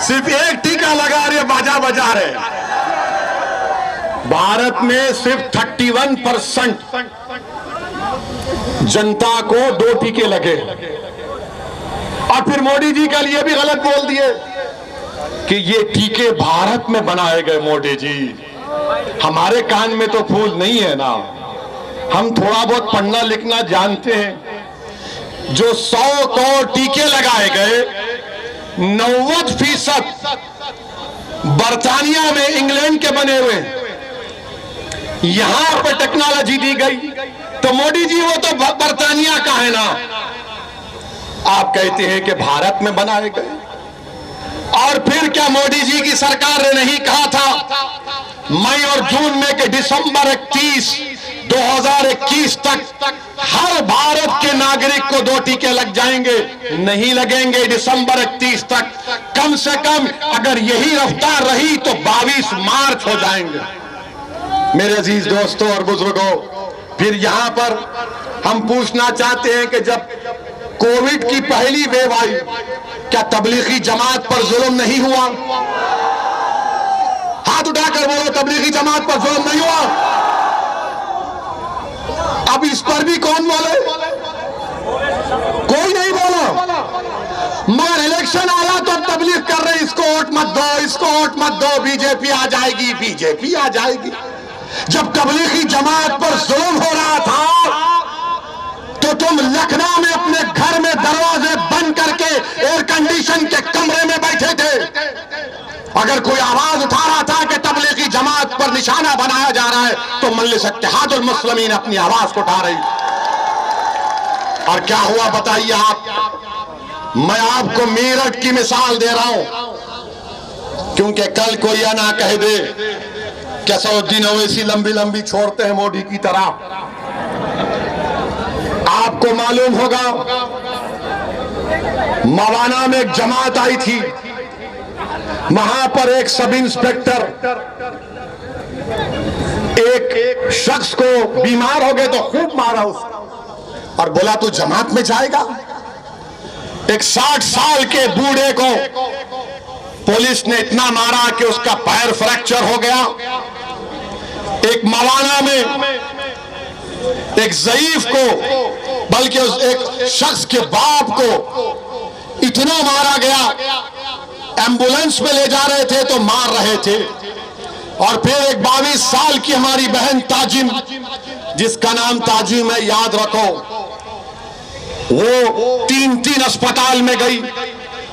सिर्फ 1 टीका लगा रहे, बाजा बजा रहे। भारत में सिर्फ 31% जनता को 2 टीके लगे। और फिर मोदी जी कल ये भी गलत बोल दिए कि ये टीके भारत में बनाए गए। मोदी जी, हमारे कान में तो फूल नहीं है ना, हम थोड़ा बहुत पढ़ना लिखना जानते हैं। जो 100 करोड़ टीके लगाए गए, 90% बर्तानिया में, इंग्लैंड के बने हुए, यहां पर टेक्नोलॉजी दी गई। तो मोदी जी वो तो बर्तानिया का है ना, आप कहते हैं कि भारत में बनाए गए। और फिर क्या मोदी जी की सरकार ने नहीं कहा था मई और जून में कि दिसंबर 31, 2021 तक हर भारत के नागरिक को 2 टीके लग जाएंगे? नहीं लगेंगे दिसंबर 31 तक। कम से कम अगर यही रफ्तार रही तो 22 मार्च हो जाएंगे। मेरे अजीज दोस्तों और बुजुर्गों, फिर यहां पर हम पूछना चाहते हैं कि जब कोविड की पहली वेव आई, क्या तबलीगी जमात पर जुल्म नहीं हुआ? हाथ उठाकर बोलो, तबलीगी जमात पर जुल्म नहीं हुआ? अब इस पर भी कौन बोले? कोई नहीं बोला। मगर इलेक्शन आया तो तबलीग कर रहे, इसको वोट मत दो, इसको वोट मत दो, बीजेपी आ जाएगी, बीजेपी आ जाएगी। जब तबलीगी जमात पर जुल्म हो रहा था तो तुम लखनऊ में अपने घर में दरवाजे बंद करके एयर कंडीशन के कमरे में बैठे थे। अगर कोई आवाज उठा रहा था कि तबलीगी जमात पर निशाना बनाया जा रहा है, तो मजलिस इत्तेहादुल मुस्लिमीन अपनी आवाज को उठा रही। और क्या हुआ बताइए आप। मैं आपको मेरठ की मिसाल दे रहा हूं, क्योंकि कल कोई यह ना कह दे कि असदुद्दीन ओवैसी लंबी लंबी छोड़ते हैं मोदी की तरह। आपको मालूम होगा मवाना में एक जमात आई थी, वहां पर एक सब इंस्पेक्टर एक शख्स को बीमार हो गए तो खूब मारा उसको और बोला तू जमात में जाएगा। एक 60 साल के बूढ़े को पुलिस ने इतना मारा कि उसका पैर फ्रैक्चर हो गया। एक मवाना में एक ज़ईफ को, बल्कि उस एक शख्स के बाप को इतना मारा गया, एम्बुलेंस में ले जा रहे थे तो मार रहे थे। और फिर एक 22 साल की हमारी बहन ताजिम, जिसका नाम ताजिम है, याद रखो, वो 3 अस्पताल में गई,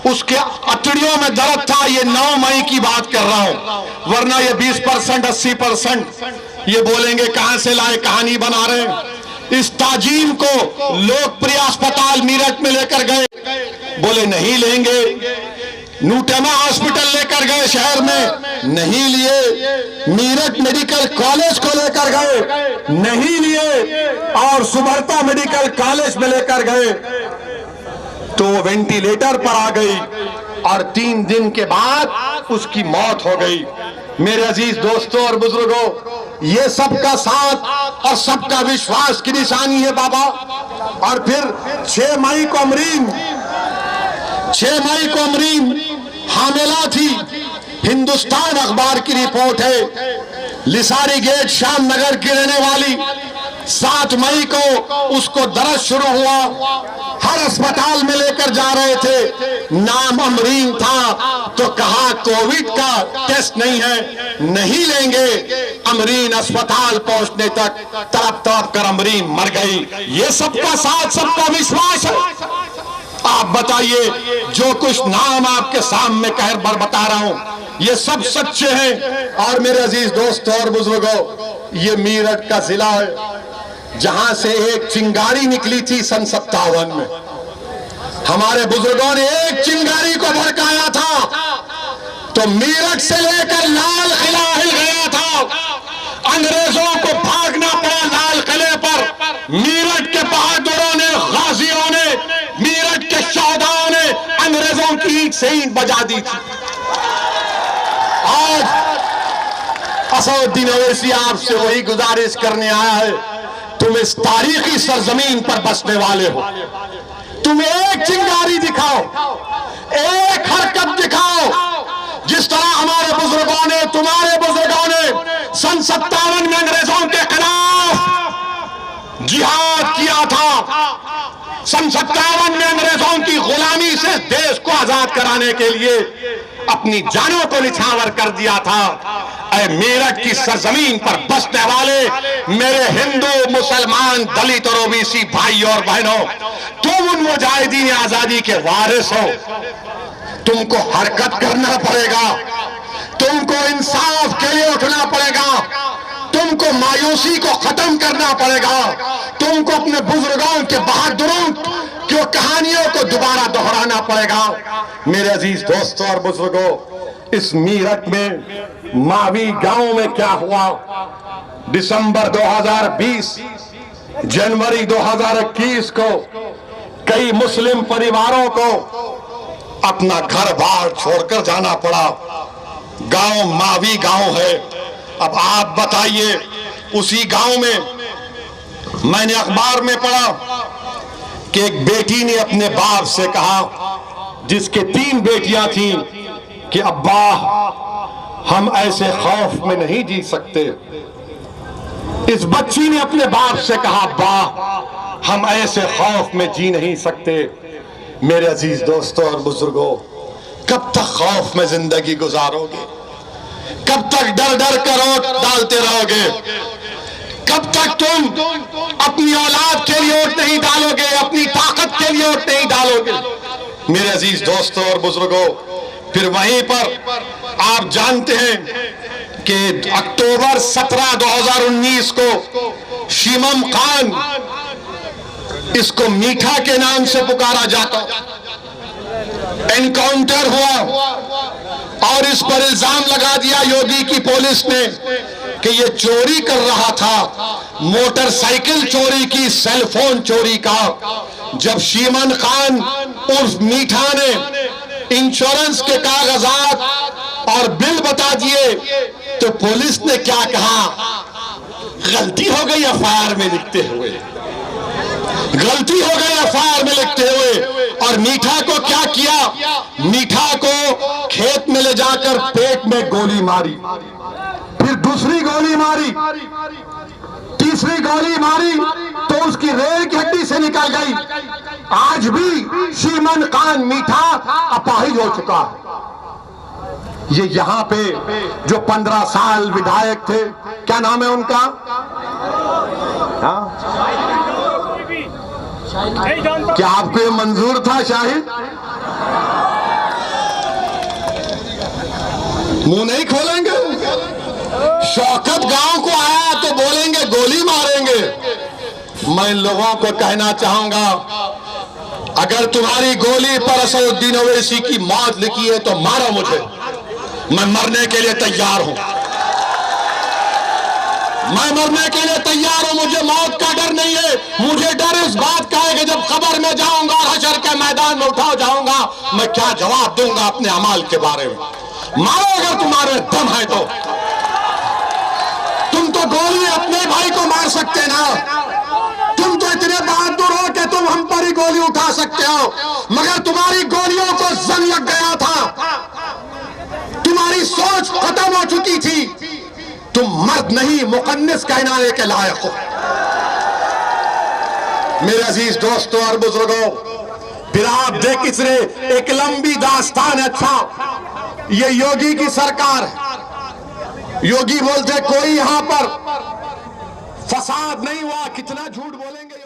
उसके अतड़ियों में दर्द था। ये 9 मई की बात कर रहा हूं, वरना ये 20% 80% ये बोलेंगे कहां से लाए, कहानी बना रहे हैं। इस ताजीम को लोकप्रिय अस्पताल मेरठ में लेकर गए, बोले नहीं लेंगे। नूटेमा हॉस्पिटल लेकर गए शहर में, नहीं लिए। मेरठ मेडिकल कॉलेज को लेकर गए, नहीं लिए। और सुबर्ता मेडिकल कॉलेज में लेकर गए तो वो वेंटिलेटर पर आ गई और 3 दिन के बाद उसकी मौत हो गई। मेरे अजीज दोस्तों और बुजुर्गों, ये सबका साथ और सबका विश्वास की निशानी है बाबा। और फिर 6 मई को अमरीन हामिला थी। हिंदुस्तान अखबार की रिपोर्ट है, लिसारी गेट श्याम नगर की रहने वाली। 7 मई को उसको दर्द शुरू हुआ, हर अस्पताल में लेकर जा रहे थे, नाम अमरीन था तो कहा कोविड का टेस्ट नहीं है, नहीं लेंगे। अमरीन अस्पताल पहुंचने तक तड़प तड़प कर अमरीन मर गई। ये सबका साथ, सबका विश्वास है। आप बताइए, जो कुछ नाम आपके सामने कहर बर बता रहा हूं, ये सब सच्चे हैं। और मेरे अजीज दोस्तों और बुजुर्गों, ये मेरठ का जिला है जहां से एक चिंगारी निकली थी सन 57 में। हमारे बुजुर्गों ने एक चिंगारी को भड़काया था तो मेरठ से लेकर लाल किला हिल गया था। अंग्रेजों को भागना पड़ा लाल किले पर। मेरठ के बहादुरों ने, गाजियों ने, मेरठ के शहदाओं ने अंग्रेजों की ईंट से ईंट बजा दी थी। आज असदुद्दीन ओवैसी आपसे वही गुजारिश करने आया है, तुम इस तारीखी सरजमीन पर बसने वाले हो, तुम एक चिंगारी दिखाओ, एक हरकत दिखाओ, जिस तरह हमारे बुजुर्गों ने, तुम्हारे बुजुर्गों ने सन 57 में अंग्रेजों के खिलाफ जिहाद किया था। सन 57 में अंग्रेजों की गुलामी से देश को आजाद कराने के लिए अपनी जानों को निछावर कर दिया था। ऐ मेरठ की सरजमीन पर बसने वाले मेरे हिंदू, मुसलमान, दलित और ओबीसी भाई और बहनों, तुम उन मुजाहिदीन आजादी के वारिस हो। तुमको हरकत करना पड़ेगा, तुमको इंसाफ के लिए उठना पड़ेगा, तुमको मायूसी को खत्म करना पड़ेगा, तुमको अपने बुजुर्गों के बहादुरों की कहानियों को दोबारा दोहराना पड़ेगा। मेरे अजीज दोस्तों और बुजुर्गों, इस मेरठ में मावी गांव में क्या हुआ, दिसंबर 2020, जनवरी 2021 को कई मुस्लिम परिवारों को अपना घर बार छोड़कर जाना पड़ा। गांव मावी गांव है। अब आप बताइए, उसी गांव में मैंने अखबार में पढ़ा कि एक बेटी ने अपने बाप से कहा, जिसके 3 बेटियां थीं, कि अब्बा हम ऐसे खौफ में नहीं जी सकते। इस बच्ची ने अपने बाप से कहा, अब्बा हम ऐसे खौफ में जी नहीं सकते। मेरे अजीज दोस्तों और बुजुर्गों, कब तक खौफ में जिंदगी गुजारोगे? कब तक डर डर कर वोट डालते रहोगे? कब तक तुम अपनी औलाद के लिए वोट नहीं डालोगे, अपनी ताकत के लिए वोट नहीं डालोगे? मेरे अजीज दोस्तों और बुजुर्गों, फिर वहीं पर आप जानते हैं कि अक्टूबर 17, 2019 को शिमम खान इसको मीठा के नाम से पुकारा जाता। एनकाउंटर हुआ और इस पर इल्जाम लगा दिया योगी की पुलिस ने कि ये चोरी कर रहा था, मोटरसाइकिल चोरी की, सेल फोन चोरी का। जब शीमन खान उर्फ मीठा ने इंश्योरेंस के कागजात और बिल बता दिए तो पुलिस ने क्या कहा, गलती हो गई एफआईआर में लिखते हुए, गलती हो गई एफआईआर में लिखते हुए। और मीठा को क्या किया, मीठा को खेत में ले जाकर पेट में गोली मारी, फिर दूसरी गोली मारी, तीसरी गोली मारी तो उसकी रेल की हड्डी से निकल गई। आज भी शीमन खान मीठा अपाहिज हो चुका है। ये यहाँ पे जो 15 साल विधायक थे, क्या नाम है उनका? क्या आपको ये मंजूर था शाहिद? मुंह नहीं खोलेंगे? शौकत गांव को आया तो बोलेंगे गोली मारेंगे। मैं इन लोगों को कहना चाहूंगा, अगर तुम्हारी गोली पर असदुद्दीन ओवैसी की मौत लिखी है तो मारो मुझे, मैं मरने के लिए तैयार हूं। मैं मरने के लिए तैयार हूं, मुझे मौत का डर नहीं है। मुझे डर इस बात का है कि जब कब्र में जाऊंगा और हशर के मैदान में उठा जाऊंगा, मैं क्या जवाब दूंगा अपने अमाल के बारे में। मारो अगर तुम्हारे दम है तो। तुम तो गोली अपने भाई को मार सकते ना, तुम तो इतने बहादुर हो कि तुम हम पर ही गोली उठा सकते हो, मगर तुम्हारी गोलियों को जंग लग गया था, तुम्हारी सोच खत्म हो चुकी थी। तुम मर्द नहीं, मुकन्निस कहलाने के लायक हो। मेरे अजीज दोस्तों और बुजुर्गों, फिर आप देख इसने एक लंबी दास्तान। अच्छा, ये योगी की सरकार है। योगी बोलते कोई यहां पर फसाद नहीं हुआ, कितना झूठ बोलेंगे।